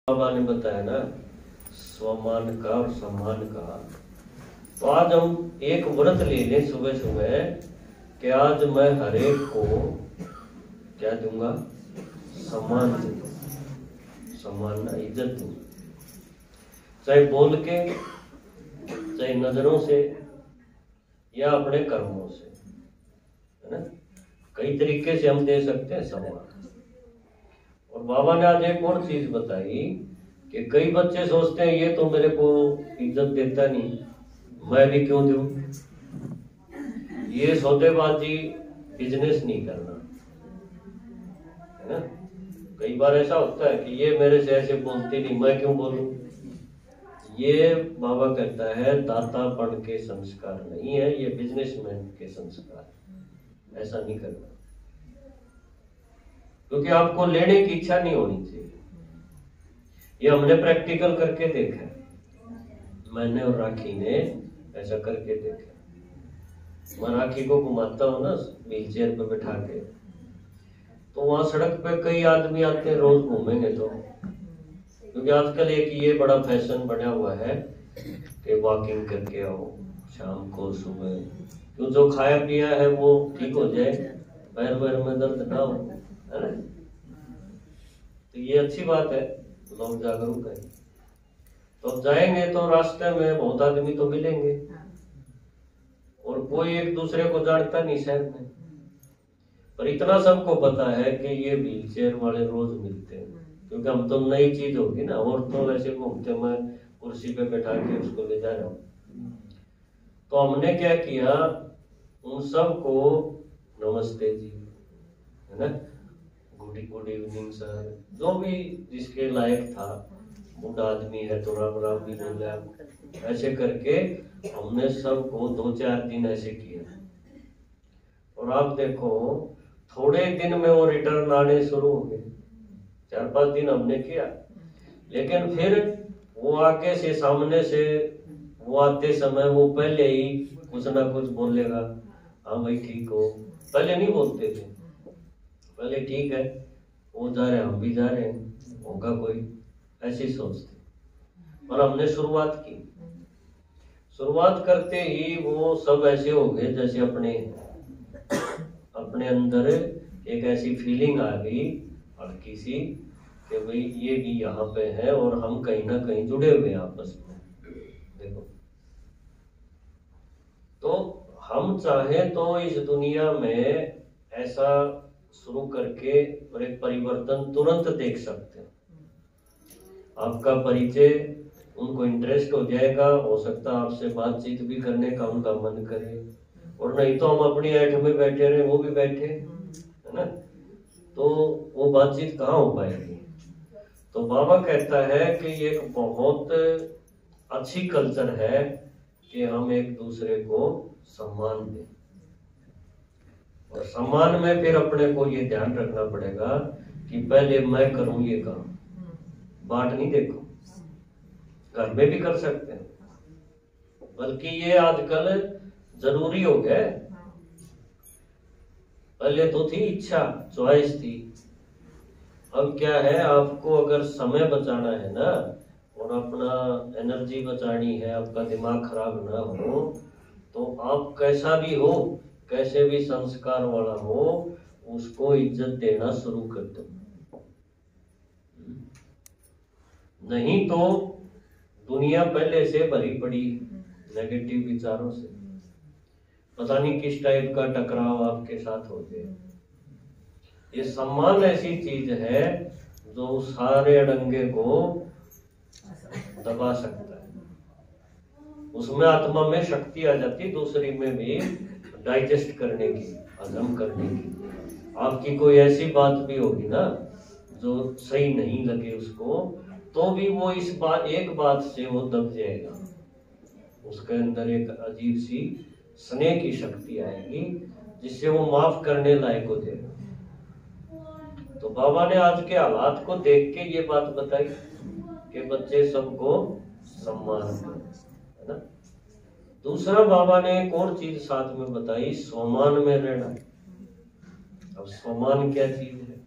बाबा ने बताया ना स्वमान का और सम्मान का। तो आज हम एक व्रत ले लें सुबह सुबह कि आज मैं हर एक को क्या दूंगा, सम्मान दूंगा, सम्मान ना इज्जत दूंगा, चाहे बोल के, चाहे नजरों से या अपने कर्मों से, है ना। कई तरीके से हम दे सकते हैं सम्मान। और बाबा ने आज एक और चीज बताई कि कई बच्चे सोचते हैं ये तो मेरे को इज्जत देता नहीं, मैं भी क्यों दूं। ये सौदेबाजी बिजनेस नहीं करना, है ना। कई बार ऐसा होता है कि ये मेरे से ऐसे बोलते नहीं, मैं क्यों बोलूं। ये बाबा कहता है दातापन के संस्कार नहीं है, ये बिजनेसमैन के संस्कार। ऐसा नहीं करना, क्योंकि आपको लेने की इच्छा नहीं होनी चाहिए। ये हमने प्रैक्टिकल करके देखा है, मैंने और राखी ने ऐसा करके देखा। मैं राखी को घुमाता हूँ ना व्हील चेयर पे बैठा के, तो वहां सड़क पे कई आदमी आते हैं, रोज घूमेंगे तो, क्योंकि आजकल एक ये बड़ा फैशन बना हुआ है कि वॉकिंग करके आओ शाम को सुबह, क्यों जो खाया पिया है वो ठीक हो जाए, पैर वैर में दर्द ना हो, है ना। तो ये अच्छी बात है, लोग जागरूक है। तो जाएंगे तो रास्ते में बहुत आदमी तो मिलेंगे, और कोई एक दूसरे को जानता नहीं शहर में, पर इतना सबको पता है कि ये व्हील चेयर वाले रोज मिलते हैं, क्योंकि हम तो नई चीज होगी ना, और तो वैसे घूमते, मैं कुर्सी पे बैठा के उसको ले जा रहा हूँ। तो हमने क्या किया, उन सबको नमस्ते जी, है ना, गुड इवनिंग सर, जो भी जिसके लायक था, बूढ़ा आदमी है तो राम राम भी बोला, ऐसे करके हमने सबको 2-4 दिन ऐसे किया। और आप देखो थोड़े दिन में वो रिटर्न आने शुरू हो गए। 4-5 दिन हमने किया, लेकिन फिर वो आगे से सामने से वो आते समय वो पहले ही कुछ ना कुछ बोलेगा, हाँ भाई ठीक हो। पहले नहीं बोलते थे, पहले ठीक है वो जा रहे हैं हम भी जा रहे हैं, होगा कोई, ऐसी सोचते। और हमने शुरुआत की, शुरुआत करते ही वो सब ऐसे हो गए जैसे अपने अंदर एक ऐसी फीलिंग आ गई हल्की सी कि भाई ये भी यहाँ पे है और हम कहीं ना कहीं जुड़े हुए हैं आपस में। देखो, तो हम चाहे तो इस दुनिया में ऐसा शुरू करके और एक परिवर्तन तुरंत देख सकते हैं। आपका परिचय उनको इंटरेस्ट हो जाएगा, हो सकता है आपसे बातचीत भी करने का उनका मन करे, और नहीं तो हम अपनी ऐठ में बैठे रहे, वो भी बैठे, है ना, तो वो बातचीत कहाँ हो पाएगी। तो बाबा कहता है कि ये एक बहुत अच्छी कल्चर है कि हम एक दूसरे को सम्मान दें। और सम्मान में फिर अपने को ये ध्यान रखना पड़ेगा कि पहले मैं करूं ये काम, बाट नहीं देखो। घर में भी कर सकते हैं, बल्कि ये आजकल जरूरी हो गया। पहले तो थी इच्छा, चॉइस थी, अब क्या है, आपको अगर समय बचाना है ना और अपना एनर्जी बचानी है, आपका दिमाग खराब ना हो, तो आप कैसा भी हो, कैसे भी संस्कार वाला हो, उसको इज्जत देना शुरू कर दो। नहीं तो दुनिया पहले से भरी पड़ी नेगेटिव विचारों से, पता नहीं किस टाइप का टकराव आपके साथ हो जाए। ये सम्मान ऐसी चीज है जो सारे अड़ंगे को दबा सकता है। उसमें आत्मा में शक्ति आ जाती, दूसरी में भी डाइजेस्ट करने की, हजम करने की। आपकी कोई ऐसी बात भी होगी ना जो सही नहीं लगे उसको, तो भी वो इस बात, एक बात से वो दब जाएगा, उसके अंदर एक अजीब सी स्नेह की शक्ति आएगी जिससे वो माफ करने लायक हो जाएगा। तो बाबा ने आज के हालात को देख के ये बात बताई कि बच्चे सबको सम्मान करें, है ना। दूसरा बाबा ने एक और चीज साथ में बताई, स्वमान में रहना। अब स्वमान क्या चीज है?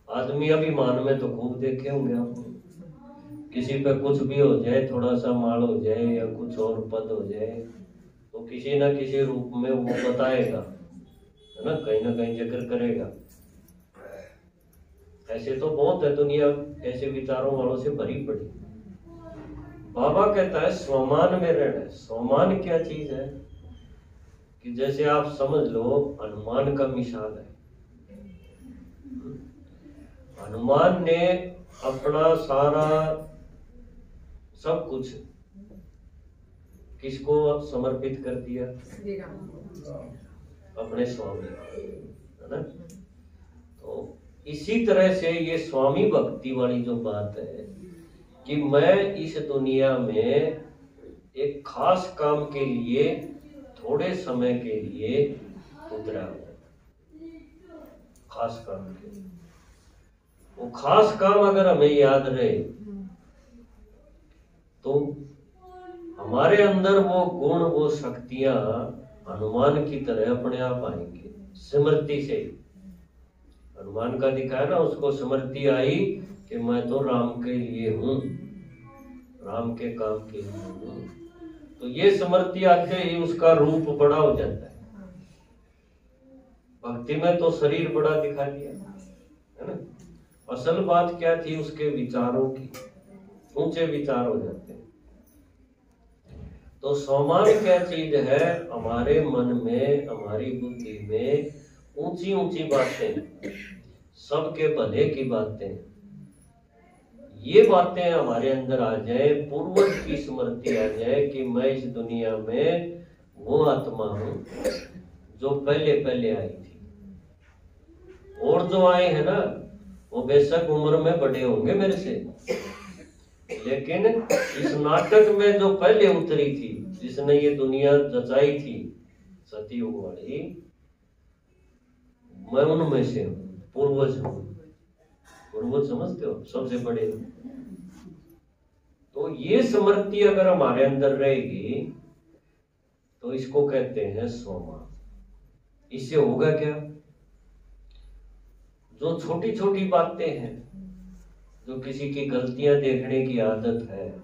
आदमी अभिमान में तो खूब देखे होंगे आपने, किसी पे कुछ भी हो जाए, थोड़ा सा माल हो जाए या कुछ और पद हो जाए, तो किसी ना किसी रूप में वो बताएगा, है ना कहीं जिक्र करेगा। ऐसे तो बहुत है, दुनिया ऐसे विचारों वालों से भरी पड़ी। बाबा कहता है स्वमान में रहना है। स्वमान क्या चीज है कि जैसे आप समझ लो हनुमान का मिसाल है। हनुमान ने अपना सारा सब कुछ किसको समर्पित कर दिया? अपने स्वामी, है ना। तो इसी तरह से ये स्वामी भक्ति वाली जो बात है कि मैं इस दुनिया में एक खास काम के लिए थोड़े समय के लिए उतरा हूं, खास काम के लिए। वो खास काम अगर हमें याद रहे तो हमारे अंदर वो गुण, वो शक्तियां हनुमान की तरह अपने आप आएंगे स्मृति से। हनुमान का दिखाया ना, उसको स्मृति आई कि मैं तो राम के लिए हूं, राम के काम के लिए हूं। तो ये स्मृति आते ही उसका रूप बड़ा हो जाता है। भक्ति में तो शरीर बड़ा दिखा दिया, है ना। असल बात क्या थी? उसके विचारों की, ऊंचे विचार हो जाते हैं। तो स्वमान क्या चीज है? हमारे मन में, हमारी बुद्धि में ऊंची ऊंची बातें, सबके भले की बातें, ये बातें हमारे अंदर आ जाए, पूर्वज की स्मृति आ जाए कि मैं इस दुनिया में वो आत्मा हूं जो पहले पहले आई थी। और जो आए हैं ना, वो बेशक उम्र में बड़े होंगे मेरे से, लेकिन इस नाटक में जो पहले उतरी थी, जिसने ये दुनिया रचाई थी सतयुग वाली, मैं उनमें से हूं, पूर्वज हूं। पूर्वज समझते हो, सबसे बड़े। तो ये स्मृति अगर हमारे अंदर रहेगी तो इसको कहते हैं स्वमान। इससे होगा क्या? जो छोटी छोटी बातें हैं, जो किसी की गलतियां देखने की आदत है,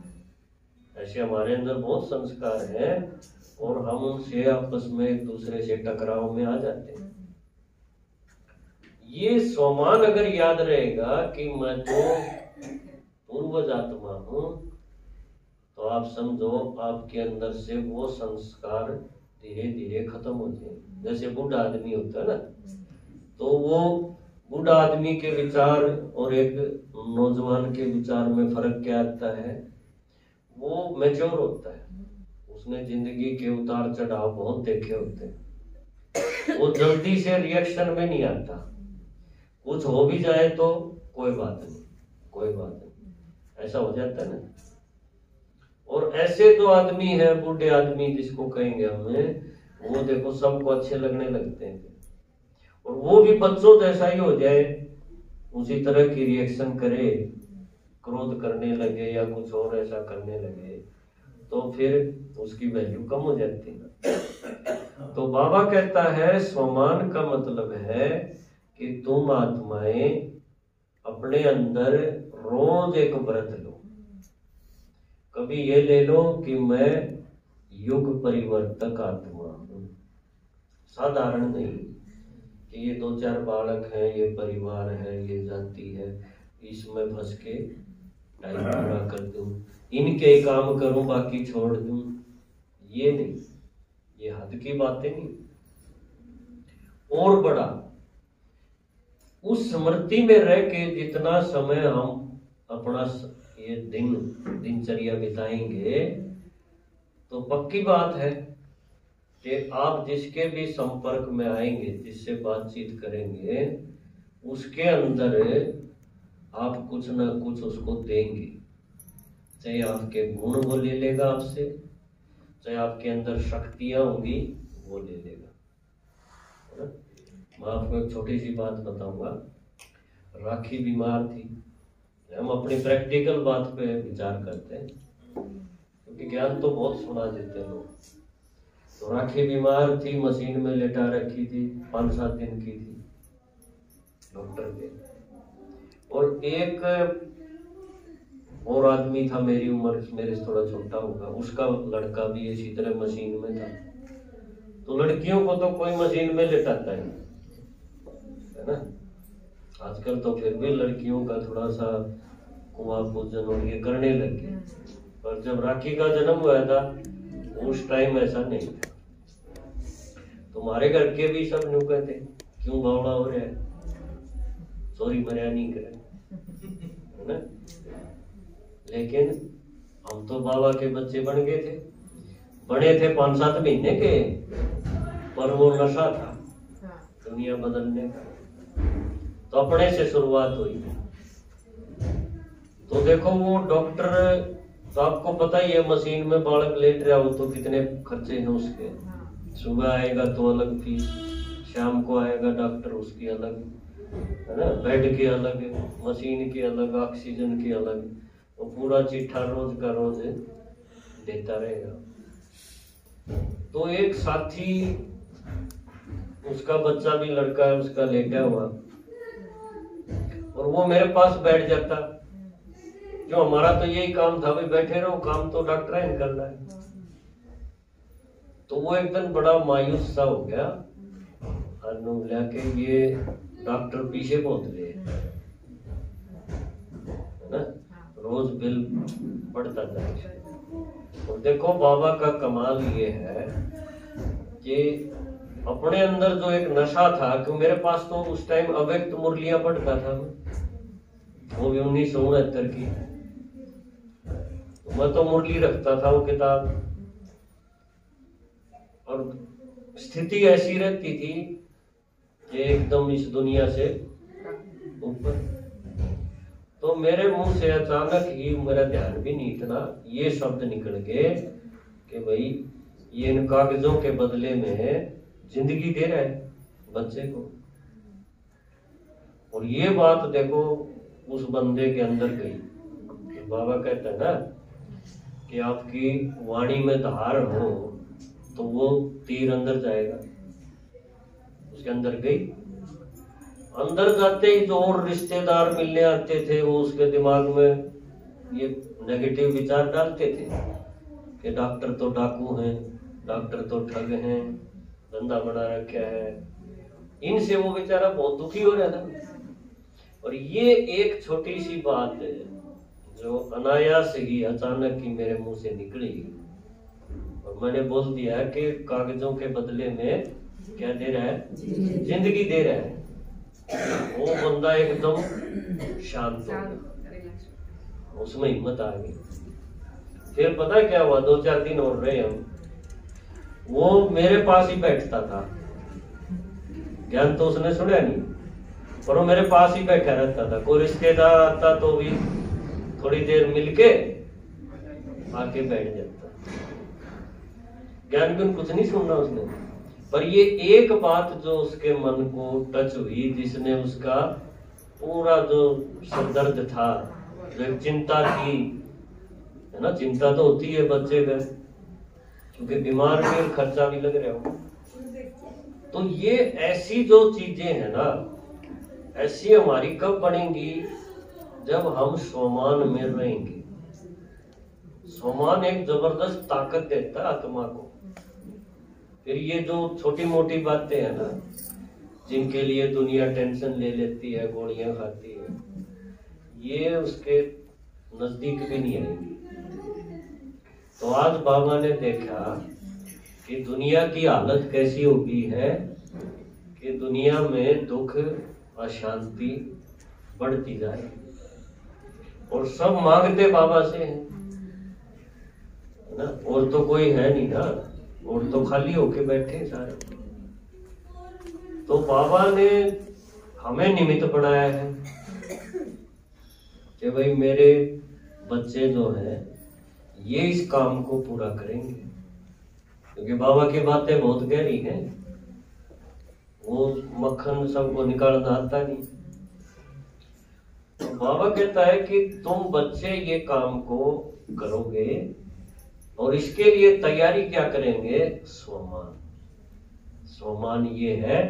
ऐसे हमारे अंदर बहुत संस्कार हैं और हम उनसे आपस में एक दूसरे से टकराव में आ जाते हैं। ये स्वमान अगर याद रहेगा कि मैं तो पूर्वज आत्मा हूं, तो आप समझो आपके अंदर से वो संस्कार धीरे धीरे खत्म हो जाए। जैसे बूढ़ा आदमी होता है ना, तो वो बूढ़ा आदमी के विचार और एक नौजवान के विचार में फर्क क्या आता है? वो मैच्योर होता है, उसने जिंदगी के उतार चढ़ाव बहुत देखे होते हैं, वो जल्दी से रिएक्शन में नहीं आता। कुछ हो भी जाए तो कोई बात नहीं, कोई बात नहीं, ऐसा हो जाता है ना। और ऐसे जो आदमी है, बूढ़े आदमी जिसको कहेंगे हमें, वो देखो सबको अच्छे लगने लगते हैं, और वो भी बच्चों जैसा ही हो जाए, उसी तरह की रिएक्शन करे, क्रोध करने लगे या कुछ और ऐसा करने लगे, तो फिर उसकी वैल्यू कम हो जाती है। तो बाबा कहता है स्वमान का मतलब है कि तुम आत्माएं अपने अंदर रोज एक व्रत लो। कभी ये ले लो कि मैं युग परिवर्तक आत्मा हूं, साधारण नहीं कि ये 2-4 बालक हैं, ये परिवार है, ये जाति है, इसमें फंस के टाइम पूरा कर दूं, इनके काम करूं बाकी छोड़ दूं। ये नहीं, ये हद की बातें नहीं। और बड़ा उस स्मृति में रह के जितना समय हम अपना ये दिनचर्या बिताएंगे, तो पक्की बात है कि आप जिसके भी संपर्क में आएंगे, जिससे बातचीत करेंगे, उसके अंदर आप कुछ ना कुछ उसको देंगे। चाहे आपके गुण वो ले लेगा आपसे, चाहे आपके अंदर शक्तियां होंगी वो ले लेगा। मैं आपको एक छोटी सी बात बताऊंगा। राखी बीमार थी, हम अपनी प्रैक्टिकल बात पे विचार करते हैं क्योंकि ज्ञान तो बहुत सुना देते लोग। तो राखी बीमार थी, मशीन में लेटा रखी थी, 5-7 दिन की थी डॉक्टर के। और एक और आदमी था मेरी उम्र, मेरे से थोड़ा छोटा होगा, उसका लड़का भी इसी तरह मशीन में था। तो लड़कियों को तो कोई मशीन में लेटाता है ना। आजकल तो फिर भी लड़कियों का थोड़ा सा कुआं पूजन और ये करने लगे, पर जब राखी का जन्म हुआ था उस टाइम ऐसा नहीं था। तुम्हारे घर के भी सब न्यू कहते क्यों बावड़ा हो रहा है, चोरी मरिया नहीं करे, है ना। लेकिन हम तो बाबा के बच्चे बन गए थे, बने थे 5-7 महीने के, पर वो नशा था दुनिया बदलने का। तो अपने से शुरुआत हुई। तो देखो वो डॉक्टर, तो आपको पता ही है मशीन में बालक लेट रहा हो तो कितने खर्चे हैं उसके। सुबह आएगा तो अलग फीस, शाम को आएगा डॉक्टर उसकी अलग, है ना, बेड की अलग, मशीन की अलग, ऑक्सीजन की अलग, वो पूरा चिट्ठा रोज का रोज देता रहेगा। तो एक साथी, उसका बच्चा भी लड़का है, उसका लेटा हुआ, और वो मेरे पास बैठ जाता। जो हमारा तो यही काम था, भाई बैठे रहो, काम तो डॉक्टर है करना है। तो वो एक दिन बड़ा मायूस सा हो गया, के ये डॉक्टर पीछे पहुंच गए, है ना, रोज बिल बढ़ता था। और देखो बाबा का कमाल ये है कि अपने अंदर जो एक नशा था, कि मेरे पास तो उस टाइम अव्यक्त मुरलियां पढ़ता था, वो भी 1969 की। मैं तो मुरली रखता था वो किताब, और स्थिति ऐसी रहती थी कि एकदम इस दुनिया से ऊपर। तो मेरे मुंह से अचानक ही, मेरा ध्यान भी नहीं इतना, ये शब्द निकल गए कि भाई ये इन कागजों के बदले में जिंदगी दे रहा है बच्चे को। और ये बात देखो उस बंदे के अंदर गई। बाबा कहता है ना कि आपकी वाणी में धार हो तो वो तीर अंदर जाएगा, उसके अंदर गई। अंदर जाते ही जो और रिश्तेदार मिलने आते थे, वो उसके दिमाग में ये नेगेटिव विचार डालते थे कि डॉक्टर तो डाकू हैं, डॉक्टर तो ठग हैं, धंधा बना रखा है। इनसे वो बेचारा बहुत दुखी हो रहा था। और ये एक छोटी सी बात है जो अनायास ही अचानक ही मेरे मुंह से निकली, और मैंने बोल दिया कि कागजों के बदले में क्या दे रहा है, जिंदगी दे रहा है। वो बंदा एकदम शांत हो गया, उसमें हिम्मत आ गई। फिर पता क्या हुआ, 2-4 दिन और रहे हम, वो मेरे पास ही बैठता था। ज्ञान तो उसने सुना नहीं, पर वो मेरे पास ही बैठा रहता था। कोई रिश्तेदार आता तो भी थोड़ी देर मिलके आके बैठ जाता। ज्ञान गुण कुछ नहीं सुनना उसने, पर ये एक बात जो उसके मन को टच हुई, जिसने उसका पूरा जो सरदर्द था, जो चिंता थी, है ना, चिंता तो होती है बच्चे का, क्योंकि बीमार भी और खर्चा भी लग रहा हो। तो ये ऐसी जो चीजें हैं ना, ऐसी हमारी कब बनेंगी, जब हम स्वमान में रहेंगे। स्वमान एक जबरदस्त ताकत देता है आत्मा को। फिर ये जो छोटी मोटी बातें हैं ना, जिनके लिए दुनिया टेंशन ले लेती है, गोलियां खाती है, ये उसके नजदीक भी नहीं आएंगी। तो आज बाबा ने देखा कि दुनिया की हालत कैसी हो गई है, कि दुनिया में दुख अशांति बढ़ती जाए, और सब मांगते बाबा से हैं, है ना। और तो कोई है नहीं ना, और तो खाली होके बैठे सारे। तो बाबा ने हमें निमित्त बनाया है कि भाई मेरे बच्चे जो हैं ये इस काम को पूरा करेंगे, क्योंकि बाबा की बातें बहुत गहरी हैं। वो मक्खन सबको निकालना आता नहीं। तो बाबा कहता है कि तुम बच्चे ये काम को करोगे, और इसके लिए तैयारी क्या करेंगे, स्वमान। स्वमान ये है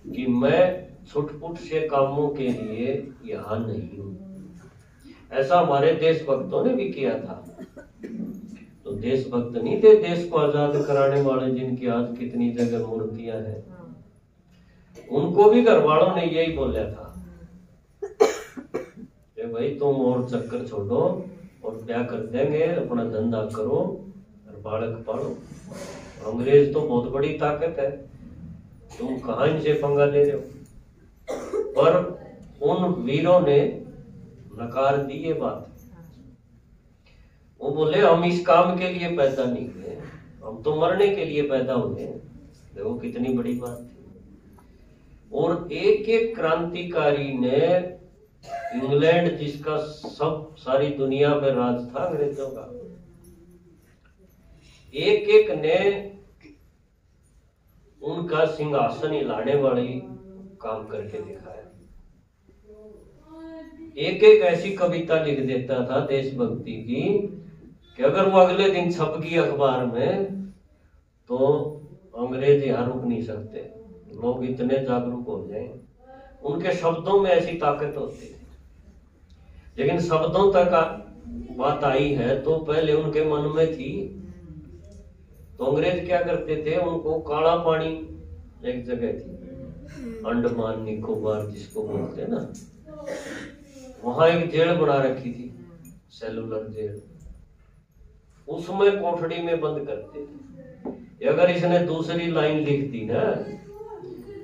कि मैं छुटपुट से कामों के लिए यहाँ नहीं हूं। ऐसा हमारे देशभक्तों ने भी किया था। तो देशभक्त नहीं थे देश को आजाद कराने वाले, जिनकी आज कितनी जगह मूर्तियां हैं, उनको भी घर वालों ने यही बोला था कि भाई तुम और चक्कर छोड़ो और क्या कर देंगे, अपना धंधा करो और बालक पालो। अंग्रेज तो बहुत बड़ी ताकत है, तुम कहाँ इनसे पंगा ले रहे हो। पर उन वीरों ने नकार दी ये बात। वो बोले हम इस काम के लिए पैदा नहीं हुए, हम तो मरने के लिए पैदा हुए। देखो कितनी बड़ी बात थी। और एक एक क्रांतिकारी ने, इंग्लैंड जिसका सब सारी दुनिया पे राज था अंग्रेजों का, एक एक ने उनका सिंहासन हिलाने वाली काम करके दिखाया। एक एक ऐसी कविता लिख देता था देशभक्ति की कि अगर वो अगले दिन छप गई अखबार में तो अंग्रेज यहाँ रुक नहीं सकते, लोग इतने जागरूक हो जाएं। उनके शब्दों में ऐसी ताकत होती थी। लेकिन शब्दों तक बात आई है तो पहले उनके मन में थी। तो अंग्रेज क्या करते थे, उनको काला पानी, एक जगह थी अंडमान निकोबार जिसको बोलते हैं ना, वहां एक जेल बना रखी थी, सेलुलर जेल, उसमें कोठड़ी में बंद करते थे। अगर इसने दूसरी लाइन लिख दी ना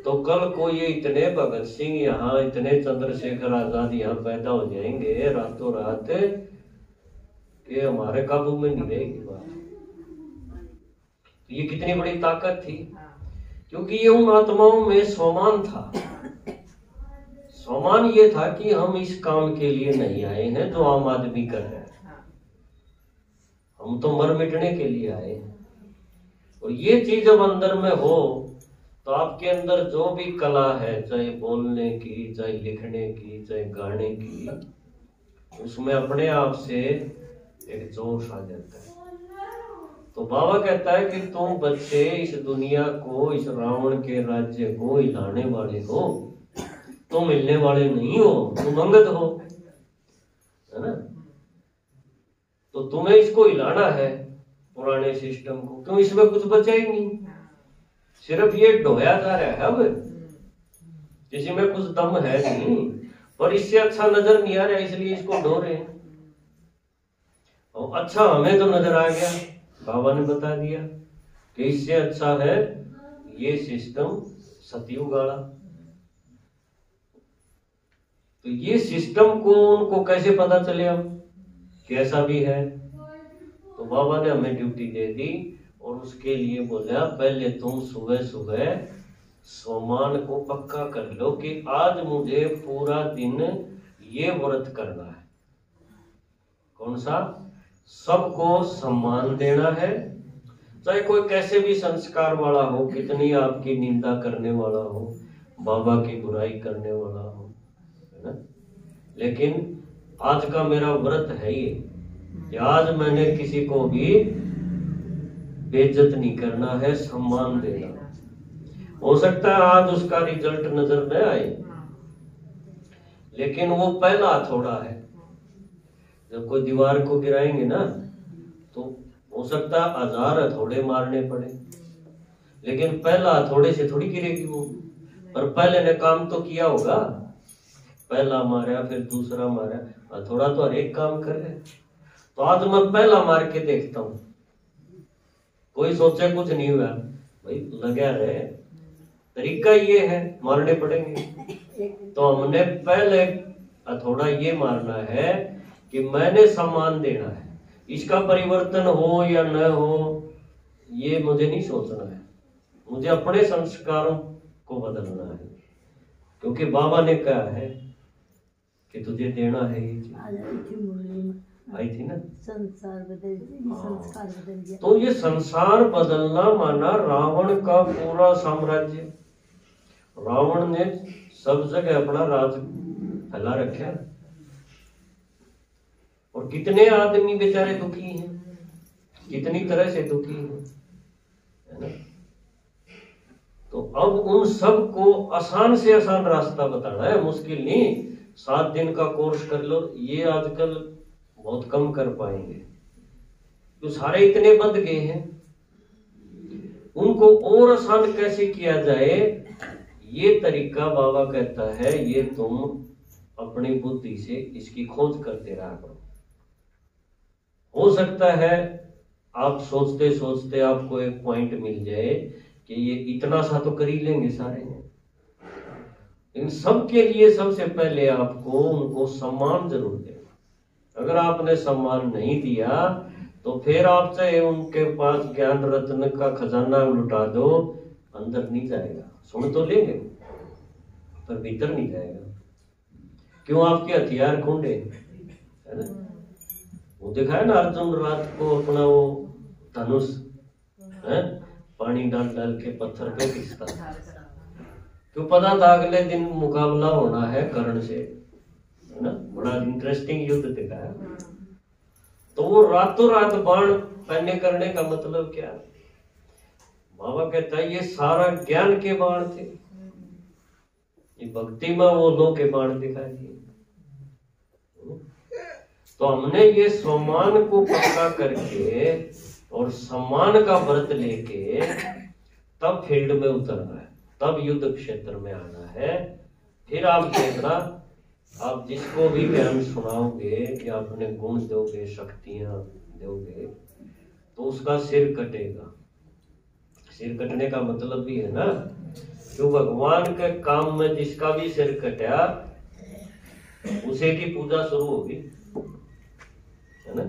तो कल को ये इतने भगत सिंह यहाँ, इतने चंद्रशेखर आजाद यहाँ पैदा हो जाएंगे रातों रात कि हमारे काबू में नहीं रहेगी बात। ये कितनी बड़ी ताकत थी, क्योंकि ये उन आत्माओं में स्वामान था। स्वामान ये था कि हम इस काम के लिए नहीं आए हैं जो आम आदमी कर रहे हैं, हम तो मर मिटने के लिए आए हैं। और ये चीज जब अंदर में हो तो आपके अंदर जो भी कला है, चाहे बोलने की, चाहे लिखने की, चाहे गाने की, उसमें अपने आप से एक जोश आ जाता है। तो बाबा कहता है कि तुम बच्चे इस दुनिया को, इस रावण के राज्य को हिलाने वाले हो, तुम मिलने वाले नहीं हो, तुम अंगद हो, है ना। तो तुम्हें इसको हिलाना है पुराने सिस्टम को, क्यों इसमें कुछ बचा ही नहीं, सिर्फ ये ढोया जा रहा है। अब किसी में कुछ दम है नहीं, पर इससे अच्छा नजर नहीं आ रहा इसलिए इसको ढो रहे हैं। और अच्छा हमें तो नजर आ गया, बाबा ने बता दिया कि इससे अच्छा है ये सिस्टम सतयुग वाला। तो ये सिस्टम को उनको कैसे पता चले अब कैसा भी है। तो बाबा ने हमें ड्यूटी दे दी और उसके लिए बोला पहले तुम सुबह सुबह सोमान को पक्का कर लो कि आज मुझे पूरा दिन ये व्रत करना है। कौन सा? सबको सम्मान देना है, चाहे कोई कैसे भी संस्कार वाला हो, कितनी आपकी निंदा करने वाला हो, बाबा की बुराई करने वाला हो, है ना। लेकिन आज का मेरा व्रत है ये कि आज मैंने किसी को भी बेइज्जत नहीं करना है, सम्मान देना। हो सकता है आज उसका रिजल्ट नजर न आए, लेकिन वो पहला हथौड़ा है। जब कोई दीवार को गिराएंगे ना तो हो सकता है 1000 हथौड़े मारने पड़े, लेकिन पहला हथौड़े से थोड़ी गिरेगी वो। पर पहले ने काम तो किया होगा, पहला मारा फिर दूसरा मारा, हथौड़ा तो हर एक काम कर रहे। तो आज मैं पहला मार के देखता हूं, कोई सोचे कुछ नहीं हुआ, भाई लगा रहे, तरीका ये है, मारने पड़ेंगे। तो हमने पहले हथौड़ा ये मारना है कि मैंने सम्मान देना है, इसका परिवर्तन हो या न हो ये मुझे नहीं सोचना है, मुझे अपने संस्कारों को बदलना है। क्योंकि बाबा ने कहा है कि तुझे देना है ये चीज। आई थी ना, संसार बदल संस्कार बदल गया। तो ये संसार बदलना माना रावण का पूरा साम्राज्य। रावण ने सब जगह अपना राज फैला रखा और कितने आदमी बेचारे दुखी हैं, कितनी तरह से दुखी हैं, है ना। तो अब उन सब को आसान से आसान रास्ता बताना है, मुश्किल नहीं। 7 दिन का कोर्स कर लो, ये आजकल बहुत कम कर पाएंगे, तो सारे इतने बंध गए हैं। उनको और आसान कैसे किया जाए, ये तरीका बाबा कहता है, ये तुम अपनी बुद्धि से इसकी खोज करते रहा करो। हो सकता है आप सोचते सोचते आपको एक पॉइंट मिल जाए कि ये इतना सा तो कर ही लेंगे सारे हैं। इन सब के लिए सबसे पहले आपको उनको सम्मान जरूर देना। अगर आपने सम्मान नहीं दिया तो फिर आप चाहे उनके पास ज्ञान रत्न का खजाना लुटा दो, अंदर नहीं जाएगा। सुन तो लेंगे पर भीतर नहीं जाएगा। क्यों? आपके हथियार खूंडे है ना। वो दिखाया ना अर्जुन रात को अपना वो धनुष है, पानी डाल डाल के पत्थर पे खींचता, क्यों? पता था अगले दिन मुकाबला होना है कर्ण से, है ना। बड़ा इंटरेस्टिंग युद्ध दिखाया। तो वो रातों रात बाण पहने करने का मतलब क्या? बाबा कहता है ये सारा ज्ञान के बाण थे, ये भक्ति में वो लो के बाण दिखाई दिए। तो हमने ये सम्मान को पक्का करके और सम्मान का व्रत लेके तब फील्ड में उतरना है, तब युद्ध क्षेत्र में आना है। फिर आप देखना, आप जिसको भी ज्ञान सुनाओगे या अपने गुण दोगे, शक्तियां दोगे, तो उसका सिर कटेगा। सिर कटने का मतलब भी है ना, जो भगवान के काम में जिसका भी सिर कटा उसे की पूजा शुरू होगी, है ना।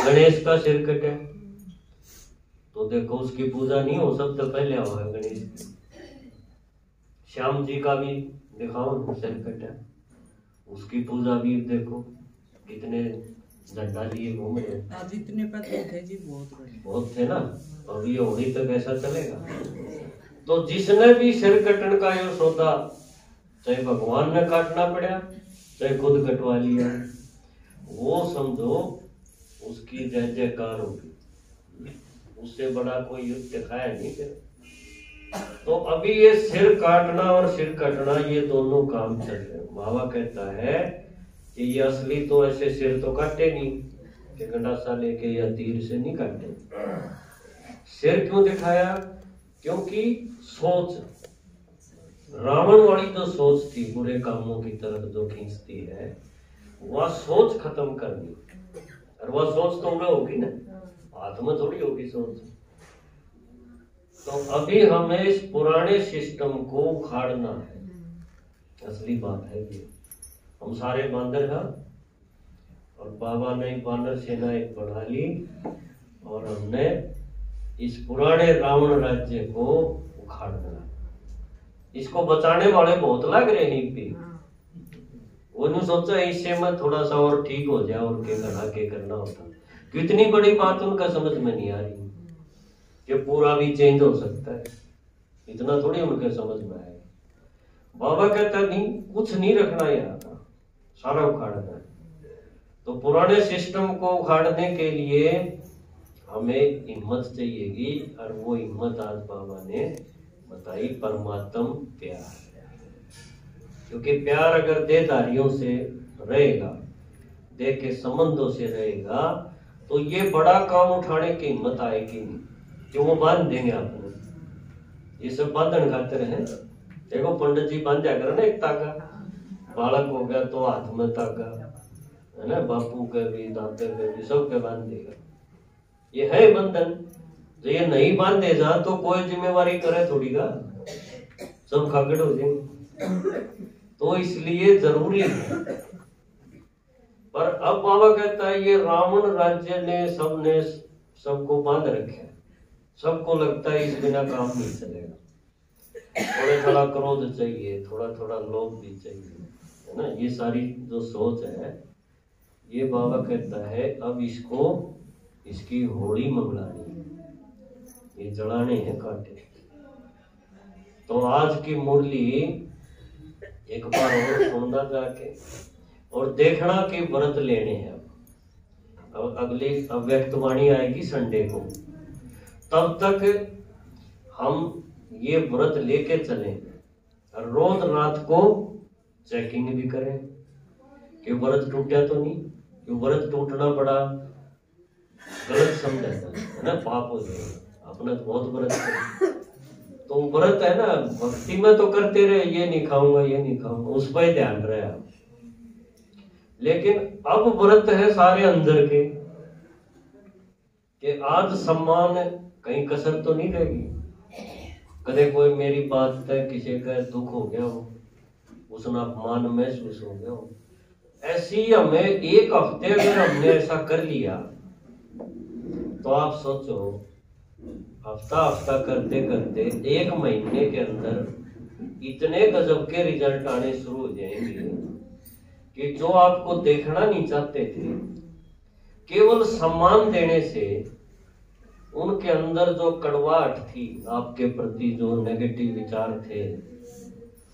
गणेश का सिर कटे तो देखो उसकी पूजा नहीं हो, सबसे पहले होगा गणेश की। श्याम जी का भी दिखाओ सिर कटा, उसकी पूजा भी देखो, कितने झंडा लिए घूम रहे। आज इतने पतले थे जी, बहुत थे ना। अभी होली तक ऐसा चलेगा। तो जिसने भी सिर कटने का यो सौदा, चाहे भगवान ने काटना पड़ा चाहे खुद कटवा लिया, वो समझो उसकी जय जयकार होगी। उससे बड़ा कोई युद्ध दिखाया नहीं फिर। तो अभी ये सिर काटना और सिर कटना ये दोनों काम चल रहे। बाबा कहता है कि ये असली तो ऐसे सिर तो काटे नहीं कि गंडासा लेके या तीर से नहीं काटे। सिर क्यों दिखाया? क्योंकि सोच, रावण वाली जो सोच थी बुरे कामों की तरफ जो खींचती है, वह सोच खत्म करनी। और वह सोच तो उन्हें होगी ना, आत्मा थोड़ी होगी सोच। तो अभी हमें इस पुराने सिस्टम को उखाड़ना है, असली बात है ये। हम सारे बांदर हैं और बाबा ने बानर सेना एक बना ली और हमने इस पुराने रावण राज्य को उखाड़ना। इसको बचाने वाले बहुत लग रहे हैं भी। वो नहीं सोचा इससे मैं थोड़ा सा और ठीक हो जाए और के करना होता। कितनी बड़ी बात उनका समझ में नहीं आ रही कि पूरा भी चेंज हो सकता है, इतना थोड़ी उनके समझ में आएगा। बाबा कहता नहीं, कुछ नहीं रखना यहाँ का, सारा उखाड़ना है। तो पुराने सिस्टम को उखाड़ने के लिए हमें हिम्मत चाहिएगी, और वो हिम्मत आज बाबा ने बताई, परमात्म प्यार। क्योंकि प्यार अगर देहधारियों से रहेगा, देह के संबंधों से रहेगा, तो ये बड़ा काम उठाने की हिम्मत आएगी नहीं कि वो बांध देंगे आपको। ये सब बांधन खातिर है। देखो पंडित जी बांध दिया करे ना एक तागा, बालक हो गया तो हाथ में तागा, है ना, बापू के भी दाते के भी सबके बांध देगा। ये है बंधन। तो ये नहीं बांधे जा तो कोई जिम्मेवारी करे थोड़ी का, सब खागड़ हो जाएंगे। तो इसलिए जरूरी है। पर अब बाबा कहता है ये रावण राज्य ने सबको बांध रखे, सबको लगता है इस बिना काम नहीं चलेगा। थोड़ा थोड़ा क्रोध चाहिए, थोड़ा थोड़ा लोभ भी चाहिए, है ना। ये सारी जो सोच है, ये बाबा कहता है अब इसकी होली मंगलानी है, ये जलाने हैं कांटे। तो आज की मुरली एक बार और सुनना जाके और देखना कि व्रत लेने हैं। अब अगली अव्यक्तवाणी आएगी संडे को, तब तक हम ये व्रत लेके चलें और रोज रात को चेकिंग भी करें, कि व्रत टूटा तो नहीं, कि व्रत टूटना बड़ा गलत समझा है ना, पाप हो जाएगा। अपना तो बहुत व्रत है, तो व्रत है ना, भक्ति में तो करते रहे, ये नहीं खाऊंगा ये नहीं खाऊंगा, उस पर ही ध्यान रहे आप। लेकिन अब व्रत है सारे अंदर के, कि आज सम्मान कहीं कसर तो नहीं रहेगी। कदे कोई मेरी बात तक किसी का दुख हो गया हो, उसने अपमान महसूस हो गया हो, ऐसी हमें एक हफ्ते अगर हमने ऐसा कर लिया तो आप सोचो हफ्ता हफ्ता करते करते 1 महीने के अंदर इतने गजब के रिजल्ट आने शुरू हो जाएंगे कि जो आपको देखना नहीं चाहते थे, केवल सम्मान देने से उनके अंदर जो कड़वाहट थी, आपके प्रति जो नेगेटिव विचार थे,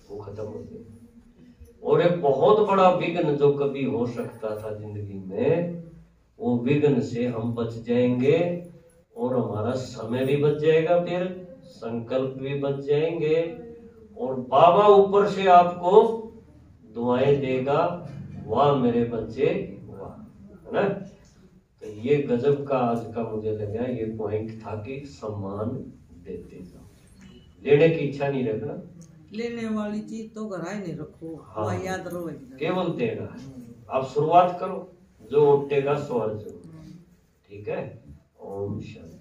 वो खत्म हो गए। और एक बहुत बड़ा विघ्न जो कभी हो सकता था जिंदगी में, वो विघ्न से हम बच जाएंगे और हमारा समय भी बच जाएगा, फिर संकल्प भी बच जाएंगे, और बाबा ऊपर से आपको दुआएं देगा, वाह मेरे बच्चे वाह, है ना। तो ये गजब का आज का मुझे लगा ये पॉइंट था कि सम्मान देते जाओ, लेने की इच्छा नहीं रखना। लेने वाली चीज तो घर ही नहीं रखो, हाँ, याद रहो, केवल देना है। आप शुरुआत करो, जो उठेगा स्वर्ग। ठीक है। ओम शांति।